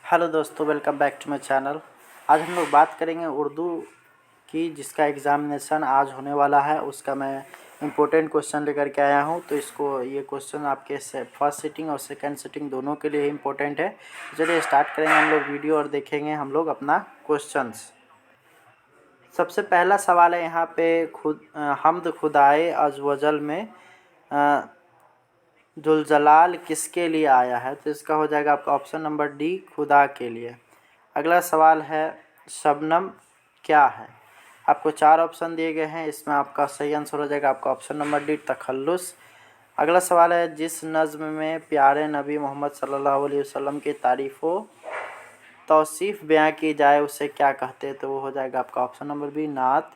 Hello दोस्तों, welcome back to my channel. आज हम लोग बात करेंगे उर्दू की, जिसका एग्ज़ामिनेशन आज होने वाला है। उसका मैं इम्पोर्टेंट क्वेश्चन लेकर के आया हूं। तो ये क्वेश्चन आपके फर्स्ट सिटिंग और सेकंड सिटिंग दोनों के लिए इम्पोर्टेंट है। चलिए स्टार्ट करेंगे हम लोग वीडियो और देखेंगे हम लोग अपना क्वेश्चंस। सबसे पहला सवाल है यहाँ पे, हमद खुदाए अज़वजल में जुलजलाल किसके लिए आया है? तो इसका हो जाएगा आपका ऑप्शन नंबर डी, खुदा के लिए। अगला सवाल है, शबनम क्या है? आपको 4 ऑप्शन दिए गए हैं, इसमें आपका सही आंसर हो जाएगा आपका ऑप्शन नंबर डी, तखल्लुस। अगला सवाल है, जिस नज़्म में प्यारे नबी मोहम्मद सल्लल्लाहु अलैहि वसल्लम की तारीफ़ तौसीफ़ बयां की जाए उसे क्या कहते हैं? तो वो हो जाएगा आपका ऑप्शन नंबर बी, नात।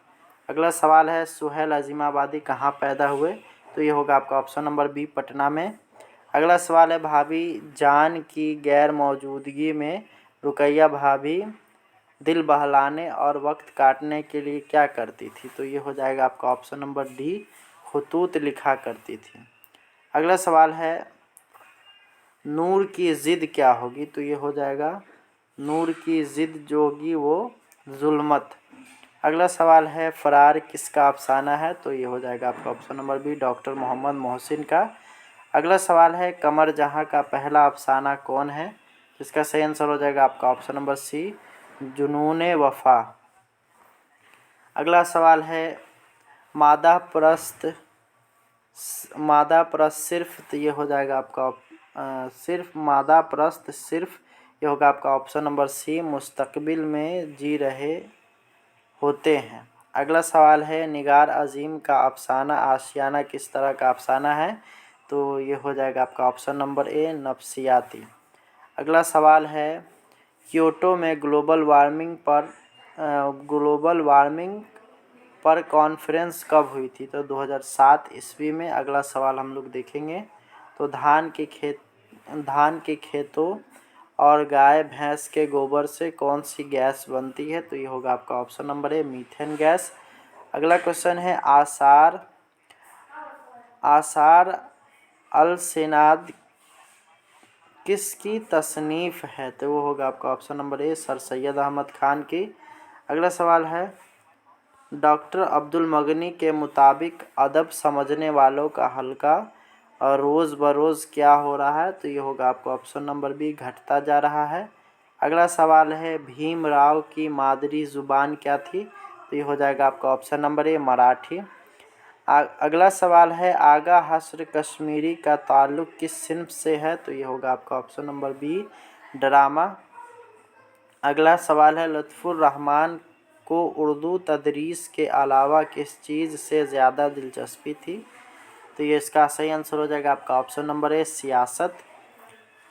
अगला सवाल है, सुहेल अज़ीमाबादी कहाँ पैदा हुए? तो ये होगा आपका ऑप्शन नंबर बी, पटना में। अगला सवाल है, भाभी जान की गैर मौजूदगी में रुकैया भाभी दिल बहलाने और वक्त काटने के लिए क्या करती थी? तो ये हो जाएगा आपका ऑप्शन नंबर डी, खुतूत लिखा करती थी। अगला सवाल है, नूर की ज़िद क्या होगी? तो ये हो जाएगा नूर की ज़िद जो होगी वो जुल्मत। अगला सवाल है, फ़रार किसका अफसाना है? तो ये हो जाएगा आपका option number B, doctor Mohammad Mohsin का। अगला सवाल है, कमर जहाँ का पहला अफसाना कौन है? जिसका सही आंसर हो जाएगा आपका ऑप्शन नंबर सी, जुनून वफ़ा। अगला सवाल है, मादा परस्त सिर्फ, तो ये हो जाएगा आपका सिर्फ मादा परस्त सिर्फ, ये होगा आपका ऑप्शन नंबर सी, मुस्तकबिल में जी रहे होते हैं। अगला सवाल है, निगार अजीम का अफसाना आशियाना किस तरह का अफसाना है? तो ये हो जाएगा आपका ऑप्शन नंबर ए, नफ्सियाती। अगला सवाल है, क्योटो में ग्लोबल वार्मिंग पर कॉन्फ्रेंस कब हुई थी? तो 2007 ईस्वी में। अगला सवाल हम लोग देखेंगे, तो धान के खेतों और गाय भैंस के गोबर से कौन सी गैस बनती है? तो ये होगा आपका ऑप्शन नंबर ए, मीथेन गैस। अगला क्वेश्चन है, आसार अल सिनाद किसकी तसनीफ़ है? तो वो होगा आपका option number A, sir Syed Ahmad Khan की। अगला सवाल है, डॉक्टर अब्दुल मगनी के मुताबिक अदब समझने वालों का हल्का और रोज़ बरोज़ क्या हो रहा है? तो ये होगा आपका ऑप्शन नंबर बी, घटता जा रहा है। अगला सवाल है, भीम राव की मादरी ज़ुबान क्या थी? तो ये हो जाएगा आपका ऑप्शन नंबर ए, मराठी। अगला सवाल है, आगा हस्र कश्मीरी का ताल्लुक़ किस सिन्फ से है? तो ये होगा आपका ऑप्शन नंबर बी, ड्रामा। अगला सवाल है, लुत्फ़ुर रहमान को उर्दू तदरीस के अलावा किस चीज़ से ज़्यादा दिलचस्पी थी? तो ये इसका सही आंसर हो जाएगा आपका ऑप्शन नंबर ए, सियासत।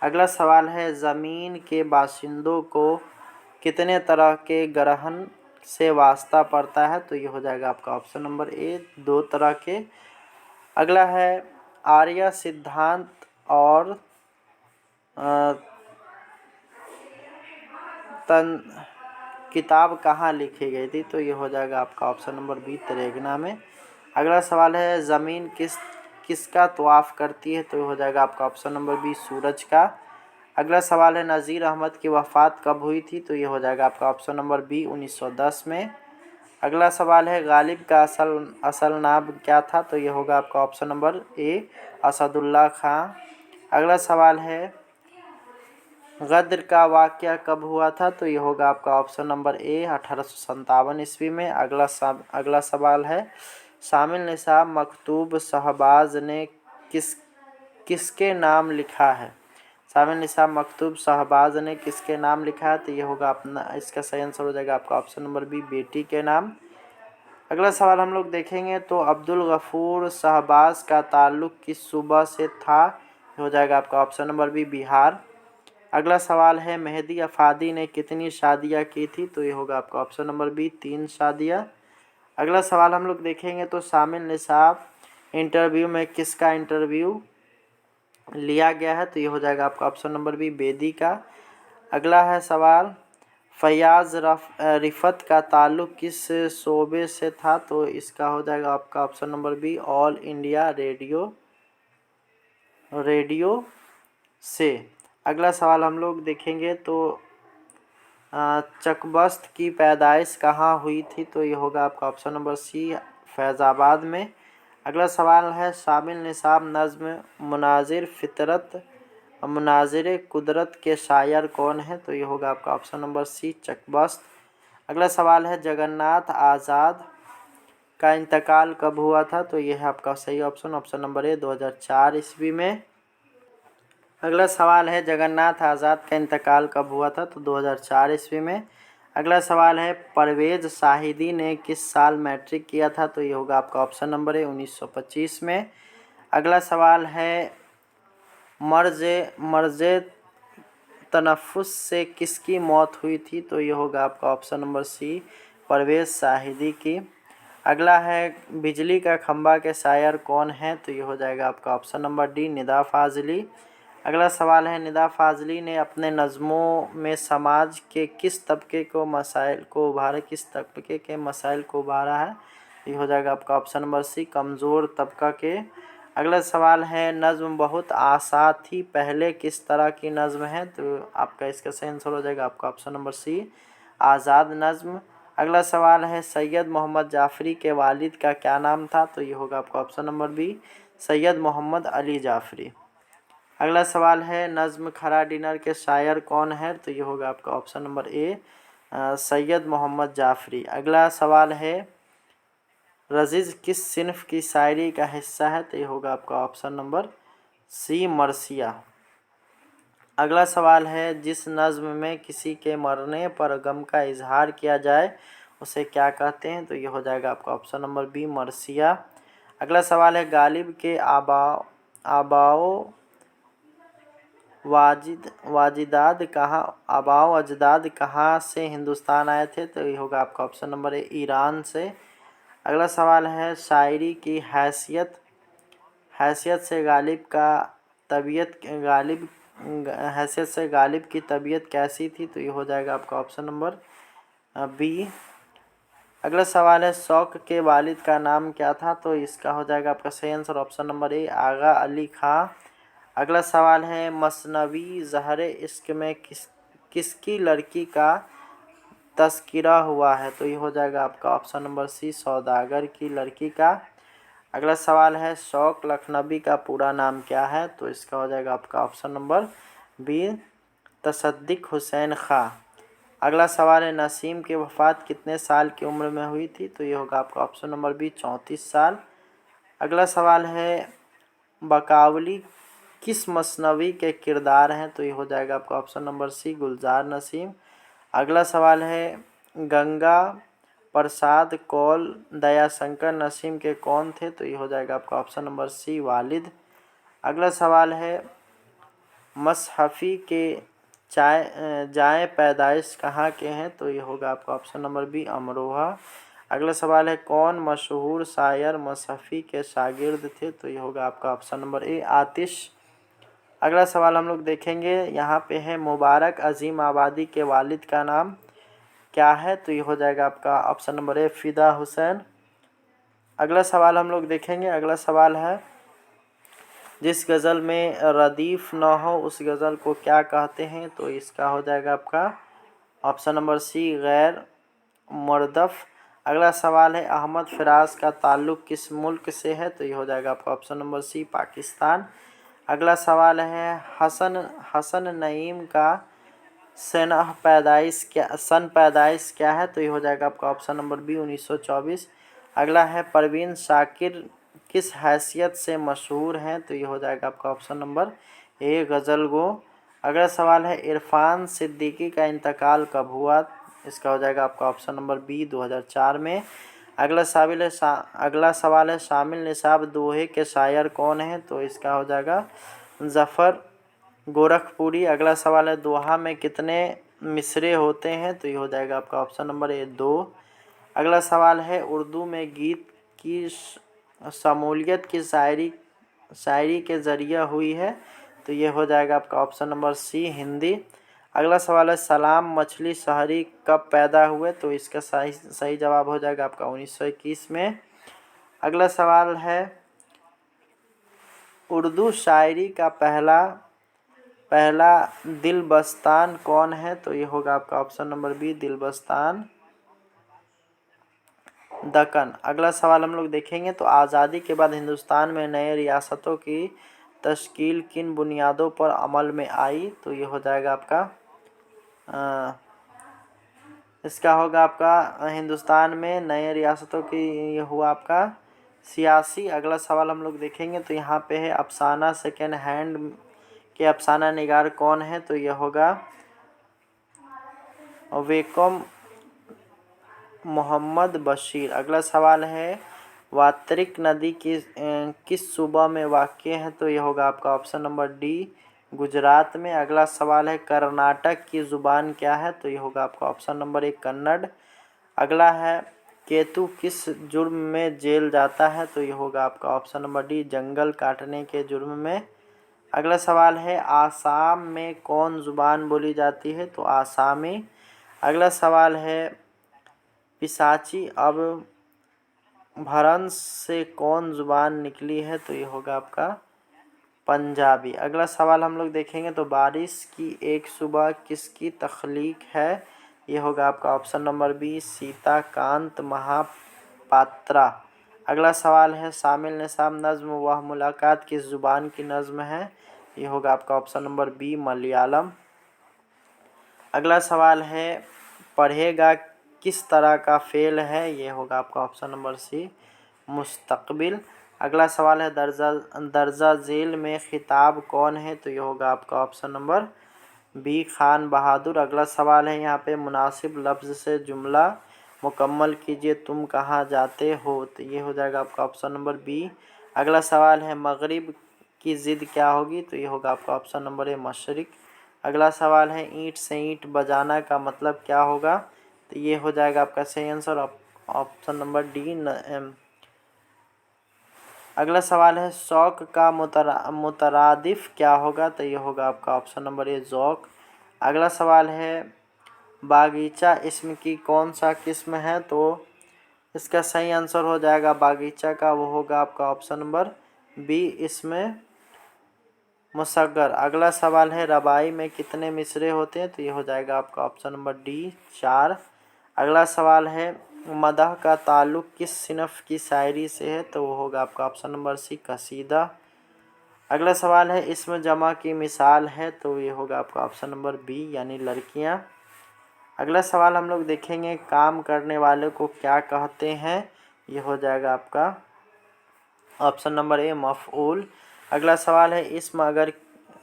अगला सवाल है, ज़मीन के बाशिंदों को कितने तरह के ग्रहण से वास्ता पड़ता है? तो ये हो जाएगा आपका ऑप्शन नंबर ए, 2 तरह के। अगला है, आर्य सिद्धांत और किताब कहाँ लिखी गई थी? तो ये हो जाएगा आपका ऑप्शन नंबर बी, तेलंगाना में। अगला सवाल है, ज़मीन किसका तवाफ़ करती है? तो ये हो जाएगा आपका ऑप्शन नंबर बी, सूरज का। अगला सवाल है, नज़ीर अहमद की वफ़ात कब हुई थी? तो ये हो जाएगा आपका ऑप्शन नंबर बी, 1910 में। अगला सवाल है, गालिब का असल नाम क्या था? तो ये होगा आपका ऑप्शन नंबर ए, असदुल्ला खां। अगला सवाल है, गद्र का वाक़या कब हुआ था? तो ये होगा आपका ऑप्शन नंबर ए, 1857 ईस्वी में। अगला सवाल है, शामिल निसाब मकतूब शहबाज ने किसके नाम लिखा है? शामिल निसाब मकतूब शहबाज ने किसके नाम लिखा है? तो ये होगा अपना, इसका सही आंसर हो जाएगा आपका ऑप्शन नंबर बी, बेटी के नाम। अगला सवाल हम लोग देखेंगे, तो अब्दुल गफूर शहबाज का ताल्लुक़ किस सूबा से था? हो जाएगा आपका ऑप्शन नंबर बी, बिहार। अगला सवाल है, मेहदी अफादी ने कितनी शादियां की थी? तो ये होगा आपका ऑप्शन नंबर बी, 3 शादियां। अगला सवाल हम लोग देखेंगे, तो शामिल निसाब इंटरव्यू में किसका इंटरव्यू लिया गया है? तो ये हो जाएगा आपका ऑप्शन नंबर बी, बेदी का। अगला है सवाल, फयाज़ रिफ़त का ताल्लुक़ किस शोबे से था? तो इसका हो जाएगा आपका option number B, All India Radio से। अगला सवाल हम लोग देखेंगे, तो चकबस्त की पैदाइश कहाँ हुई थी? तो ये होगा आपका ऑप्शन नंबर सी, फैज़ाबाद में। अगला सवाल है शामिल निसाब नज़्म मुनाजिर फितरत मुनाजिर कुदरत के शायर कौन है? तो ये होगा आपका ऑप्शन नंबर सी, चकबस्त। अगला सवाल है जगन्नाथ आज़ाद का इंतकाल कब हुआ था? तो ये है आपका सही ऑप्शन, ऑप्शन नंबर ए, 2004 ईस्वी में। अगला सवाल है जगन्नाथ आज़ाद का इंतकाल कब हुआ था? तो 2004 ईस्वी में। अगला सवाल है परवेज़ शाहिदी ने किस साल मैट्रिक किया था? तो ये होगा आपका ऑप्शन नंबर ए, 1925 में। अगला सवाल है मर्ज तनफ़ुस से किसकी मौत हुई थी? तो ये होगा आपका option number C, Parvez Shahidi की। अगला है बिजली का खंभा के शायर कौन है? तो ये हो जाएगा आपका option number D, Nida Fazli. अगला सवाल है निदा फ़ाज़ली ने अपने नज़मों में समाज के किस तबके के मसाइल को उभारा है? ये हो जाएगा आपका ऑप्शन नंबर सी, कमज़ोर तबका के। अगला सवाल है नज़्म बहुत आसा थी पहले किस तरह की नज़्म है? तो आपका इसका सही आंसर हो जाएगा आपका ऑप्शन नंबर सी, आज़ाद नज़्म। अगला सवाल है सैयद मोहम्मद जाफ़री के वालिद का क्या नाम था? तो ये होगा आपका option number B, Syed Mohammad Ali Jafri. अगला सवाल है नज़्म खरा डिनर के शायर कौन है? तो ये होगा आपका option number A, Syed Mohammad Jafri. अगला सवाल है रज़ीज़ किस सिन्फ की शायरी का हिस्सा है? तो ये होगा आपका ऑप्शन नंबर सी, मरसिया। अगला सवाल है जिस नज़्म में किसी के मरने पर गम का इजहार किया जाए उसे क्या कहते हैं? तो ये हो जाएगा आपका ऑप्शन नंबर बी, मरसिया। अगला सवाल है गालिब के आबाओ अजदाद कहाँ से हिंदुस्तान आए थे? तो ये होगा आपका ऑप्शन नंबर ए, ईरान से। अगला सवाल है शायरी की हैसियत से गालिब की तबीयत कैसी थी? तो ये हो जाएगा आपका ऑप्शन नंबर बी। अगला सवाल है शौक के वालिद का नाम क्या था? तो इसका हो जाएगा आपका सही आंसर ऑप्शन नंबर ए, आगा अली खां। अगला सवाल है मसनवी ज़हरे इश्क में किसकी लड़की का तस्किरा हुआ है? तो ये हो जाएगा आपका ऑप्शन नंबर सी, सौदागर की लड़की का। अगला सवाल है शौक लखनवी का पूरा नाम क्या है? तो इसका हो जाएगा आपका ऑप्शन नंबर बी, तसद्दिक हुसैन खां। अगला सवाल है नसीम की वफ़ात कितने साल की उम्र में हुई थी? तो ये होगा आपका ऑप्शन नंबर बी, 34 साल। अगला सवाल है बकावली किस मसनवी के किरदार हैं? तो ये हो जाएगा आपका ऑप्शन नंबर सी, गुलजार नसीम। अगला सवाल है गंगा प्रसाद कौल दयाशंकर नसीम के कौन थे? तो ये हो जाएगा आपका ऑप्शन नंबर सी, वालिद। अगला सवाल है मसहफ़ी के जाए पैदाइश कहाँ के हैं? तो ये होगा आपका ऑप्शन नंबर बी, अमरोहा। अगला सवाल है कौन मशहूर शायर मसहफ़ी के शागिर्द थे? तो ये होगा आपका ऑप्शन नंबर ए, आतिश। अगला सवाल हम लोग देखेंगे यहाँ पे है मुबारक अजीम आबादी के वालिद का नाम क्या है? तो ये हो जाएगा आपका ऑप्शन नंबर ए, फ़िदा हुसैन। अगला सवाल हम लोग देखेंगे। अगला सवाल है जिस गज़ल में रदीफ़ न हो उस गज़ल को क्या कहते हैं? तो इसका हो जाएगा आपका ऑप्शन नंबर सी, गैर मुरदफ़। अगला सवाल है अहमद फ़राज का ताल्लुक़ किस मुल्क से है? तो ये हो जाएगा आपका ऑप्शन नंबर सी, पाकिस्तान। अगला सवाल है हसन नईम का सन पैदाइश क्या है? तो ये हो जाएगा आपका ऑप्शन नंबर बी, 1924। अगला है परवीन शाकिर किस हैसियत से मशहूर हैं? तो ये हो जाएगा आपका ऑप्शन नंबर ए, गज़ल गो। अगला सवाल है इरफान सिद्दीकी का इंतकाल कब हुआ? इसका हो जाएगा आपका ऑप्शन नंबर बी, 2004 में। अगला सवाल है शामिल निसाब दोहे के शायर कौन हैं? तो इसका हो जाएगा ज़फ़र गोरखपुरी। अगला सवाल है दोहा में कितने मिसरे होते हैं? तो ये हो जाएगा आपका ऑप्शन नंबर ए, 2। अगला सवाल है उर्दू में गीत की शमूलियत की शायरी के ज़रिए हुई है? तो ये हो जाएगा आपका ऑप्शन नंबर सी, हिंदी। अगला सवाल है सलाम मछली शहरी कब पैदा हुए? तो इसका सही जवाब हो जाएगा आपका 1921 में। अगला सवाल है उर्दू शायरी का पहला पहला दिलबस्तान कौन है? तो ये होगा आपका ऑप्शन नंबर बी, दिलबस्तान दक्कन। अगला सवाल हम लोग देखेंगे तो आज़ादी के बाद हिंदुस्तान में नए रियासतों की तश्कील किन बुनियादों पर अमल में आई? तो ये हो जाएगा आपका इसका होगा आपका हिंदुस्तान में नए रियासतों की, ये हुआ आपका सियासी। अगला सवाल हम लोग देखेंगे तो यहाँ पे है अफसाना सेकेंड हैंड के अफसाना निगार कौन है? तो यह होगा वेकम मोहम्मद बशीर। अगला सवाल है वात्रिक नदी किस सूबा में वाक़ है? तो यह होगा आपका ऑप्शन नंबर डी, गुजरात में। अगला सवाल है कर्नाटक की ज़ुबान क्या है? तो यह होगा आपका ऑप्शन नंबर एक, कन्नड़। अगला है केतु किस जुर्म में जेल जाता है? तो यह होगा आपका ऑप्शन नंबर डी, जंगल काटने के जुर्म में। अगला सवाल है आसाम में कौन ज़ुबान बोली जाती है? तो आसामी। अगला सवाल है पिशाची अपभ्रंश से कौन ज़ुबान निकली है? तो ये होगा आपका पंजाबी। अगला सवाल हम लोग देखेंगे तो बारिश की एक सुबह किसकी तख्लीक है? ये होगा आपका option number B, Sitakant Mahapatra. अगला सवाल है शामिल निसाब नज़्म वह मुलाकात किस ज़ुबान की नज़्म है? ये होगा आपका ऑप्शन नंबर बी, मलयालम। अगला सवाल है पढ़ेगा किस तरह का फ़ेल है? ये होगा आपका ऑप्शन नंबर सी, मुस्तकबिल। अगला सवाल है दर्जा झेल में खिताब कौन है? तो ये होगा आपका ऑप्शन नंबर बी, खान बहादुर। अगला सवाल है यहाँ पे मुनासिब लफ्ज़ से जुमला मुकम्मल कीजिए, तुम कहाँ जाते हो? तो ये हो जाएगा आपका ऑप्शन नंबर बी। अगला सवाल है मगरिब की ज़िद क्या होगी? तो ये होगा आपका ऑप्शन नंबर ए, मशरिक। अगला सवाल है ईंट से ईंट बजाना का मतलब क्या होगा? तो ये हो जाएगा आपका सही आंसर ऑप्शन नंबर डी। अगला सवाल है शौक का मुतरादिफ क्या होगा? तो ये होगा आपका ऑप्शन नंबर ए, ज़ौक़। अगला सवाल है बागीचा इसम की कौन सा किस्म है? तो इसका सही आंसर हो जाएगा बागीचा का, वो होगा आपका ऑप्शन नंबर बी, इसमें मुसग्गर। अगला सवाल है रबाई में कितने मिसरे होते हैं? तो ये हो जाएगा आपका ऑप्शन नंबर डी, 4। अगला सवाल है मदह का ताल्लुक़ किस सिनफ की शायरी से है? तो वो होगा आपका ऑप्शन नंबर सी, कसीदा। अगला सवाल है इसमें जमा की मिसाल है? तो ये होगा आपका ऑप्शन नंबर बी, यानी लड़कियां। अगला सवाल हम लोग देखेंगे काम करने वाले को क्या कहते हैं? ये हो जाएगा आपका ऑप्शन नंबर ए, मफ़ऊल। अगला सवाल है इसमें अगर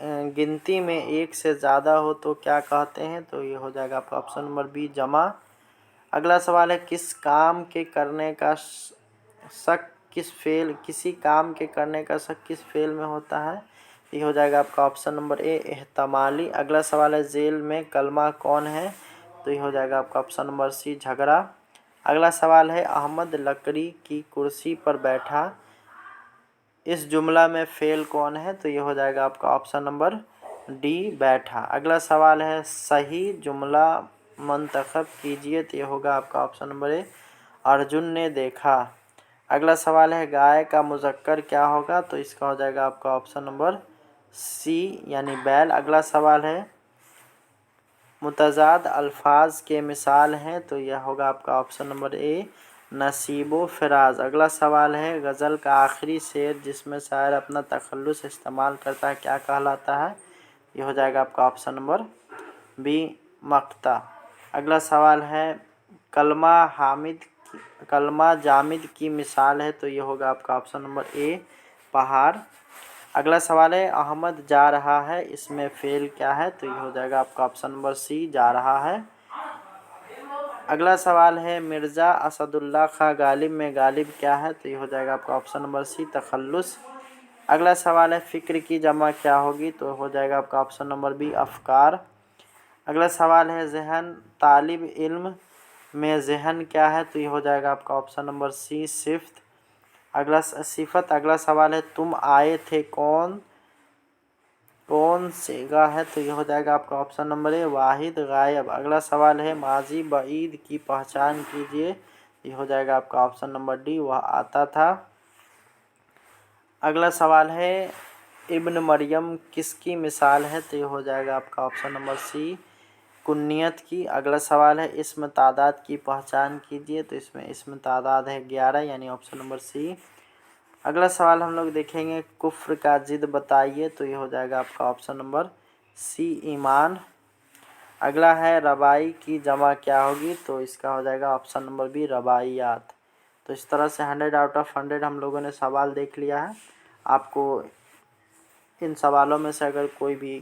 गिनती में एक से ज़्यादा हो तो क्या कहते हैं? तो ये हो जाएगा आपका ऑप्शन नंबर बी, जमा। अगला सवाल है किस काम के करने का शक किसी काम के करने का शक किस फेल में होता है? ये हो जाएगा आपका ऑप्शन नंबर ए, एहतमाली। अगला सवाल है जेल में कलमा कौन है? तो ये हो जाएगा आपका ऑप्शन नंबर सी, झगड़ा। अगला सवाल है अहमद लकड़ी की कुर्सी पर बैठा, इस जुमला में फेल कौन है? तो ये हो जाएगा आपका ऑप्शन नंबर डी, बैठा। अगला सवाल है सही जुमला मंतखब कीजिए, तो ये होगा आपका ऑप्शन नंबर ए, अर्जुन ने देखा। अगला सवाल है गाय का मुज़क्कर क्या होगा? तो इसका हो जाएगा आपका ऑप्शन नंबर सी, यानी बैल। अगला सवाल है मुतज़ाद अल्फाज के मिसाल हैं? तो यह होगा आपका ऑप्शन नंबर ए, नसीबो फ़राज। अगला सवाल है गज़ल का आखिरी शेर जिसमें शायर अपना तखल्लुस इस्तेमाल करता है क्या कहलाता है? यह हो जाएगा आपका ऑप्शन नंबर बी, मक्ता। अगला सवाल है कलमा जामिद की मिसाल है? तो ये होगा आपका ऑप्शन नंबर ए, पहाड़। अगला सवाल है अहमद जा रहा है, इसमें फेल क्या है? तो ये हो जाएगा आपका ऑप्शन नंबर सी, जा रहा है। अगला सवाल है मिर्ज़ा असदुल्ला खां गालिब में गालिब क्या है? तो ये हो जाएगा आपका ऑप्शन नंबर सी, तखल्लुस। अगला सवाल है फ़िक्र की जमा क्या होगी? तो हो जाएगा आपका ऑप्शन नंबर बी, अफ़कार। अगला सवाल है जहन तालिब इल्म में जहन क्या है? तो ये हो जाएगा आपका ऑप्शन नंबर सी, सिफ्त। सिफत। अगला सवाल है तुम आए थे कौन सेगा है? तो ये हो जाएगा आपका ऑप्शन नंबर ए, वाहिद गायब। अगला सवाल है माजी बईद की पहचान कीजिए, ये हो जाएगा आपका ऑप्शन नंबर डी, वह आता था। अगला सवाल है इब्न मरियम किसकी मिसाल है? तो ये हो जाएगा आपका ऑप्शन नंबर सी, कुन्नियत की। अगला सवाल है इस्म तादाद की पहचान कीजिए। तो इसमें इस्म तादाद है 11, यानी ऑप्शन नंबर सी। अगला सवाल हम लोग देखेंगे कुफ्र का जिद बताइए। तो ये हो जाएगा आपका ऑप्शन नंबर सी, ईमान। अगला है रबाई की जमा क्या होगी? तो इसका हो जाएगा ऑप्शन नंबर बी, रबाइयात। तो इस तरह से 100 आउट ऑफ 100 हम लोगों ने सवाल देख लिया है। आपको इन सवालों में से अगर कोई भी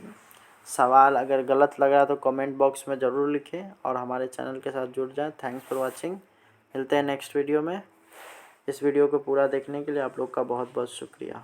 सवाल अगर गलत लग रहा है तो कमेंट बॉक्स में ज़रूर लिखें और हमारे चैनल के साथ जुड़ जाएं। Thanks for watching. मिलते हैं नेक्स्ट वीडियो में। इस वीडियो को पूरा देखने के लिए आप लोग का बहुत बहुत शुक्रिया।